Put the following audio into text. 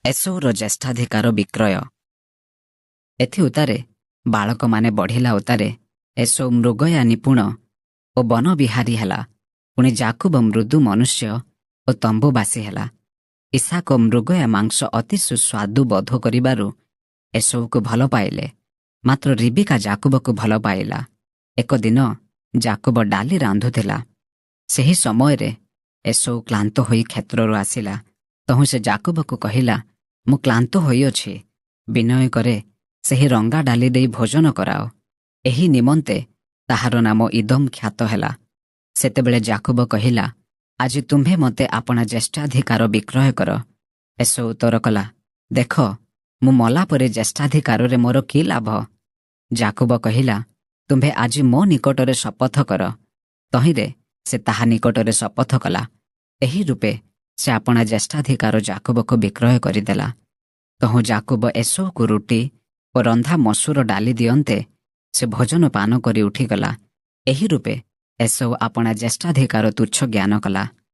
ଏସବୁର ଜ୍ୟେଷ୍ଠାଧିକାର ବିକ୍ରୟ। ଏଥି ଉତ୍ତାରେ ବାଳକମାନେ ବଢ଼ିଲା ଉତ୍ତାରେ ଏସବୁ ମୃଗୟା ନିପୁଣ ଓ ବନବିହାରୀ ହେଲା। ପୁଣି ଯାକୁବ ମୃଦୁ ମନୁଷ୍ୟ ଓ ତମ୍ବୁବାସୀ ହେଲା। ଇସାକ ମୃଗୟା ମାଂସ ଅତି ସୁସ୍ୱାଦୁ ବୋଧ କରିବାରୁ ଏସବୁକୁ ଭଲ ପାଇଲେ। ମାତ୍ର ରିବିକା ଯାକୁବକୁ ଭଲ ପାଇଲା। ଏକ ଦିନ ଯାକୁବ ଡାଲି ରାନ୍ଧୁଥିଲା। ସେହି ସମୟରେ ଏସବୁ କ୍ଳାନ୍ତ ହୋଇ କ୍ଷେତ୍ରରୁ ଆସିଲା। ତହୁଁ ସେ ଯାକୁବକୁ କହିଲା, ମୁଁ କ୍ଳାନ୍ତ ହୋଇଅଛି, ବିନୟ କରେ ସେହି ରଙ୍ଗା ଡାଲି ଦେଇ ଭୋଜନ କରାଅ। ଏହି ନିମନ୍ତେ ତାହାର ନାମ ଇଦମ୍ ଖ୍ୟାତ ହେଲା। ସେତେବେଳେ ଯାକୁବ କହିଲା, ଆଜି ତୁମ୍ଭେ ମୋତେ ଆପଣା ଜ୍ୟେଷ୍ଠାଧିକାର ବିକ୍ରୟ କର। ଏସବୁ ଉତ୍ତର କଲା, ଦେଖ, ମୁଁ ମଲା ପରେ ଜ୍ୟେଷ୍ଠାଧିକାରରେ ମୋର କି ଲାଭ? ଯାକୁବ କହିଲା, ତୁମ୍ଭେ ଆଜି ମୋ ନିକଟରେ ଶପଥ କର। ତହିଁରେ ସେ ତାହା ନିକଟରେ ଶପଥ କଲା। ଏହି ରୂପେ ସେ ଆପଣା ଜ୍ୟେଷ୍ଠାଧିକାର ଯାକୁବକୁ ବିକ୍ରୟ କରିଦେଲା। ତହୁଁ ଯାକୁବ ଏସବୁକୁ ରୁଟି ଓ ରନ୍ଧା ମସୁର ଡାଲି ଦିଅନ୍ତେ ସେ ଭୋଜନ ପାନ କରି ଉଠିଗଲା। ଏହି ରୂପେ ଏସବୁ ଆପଣା ଜ୍ୟେଷ୍ଠାଧିକାର ତୁଚ୍ଛ ଜ୍ଞାନ କଲା।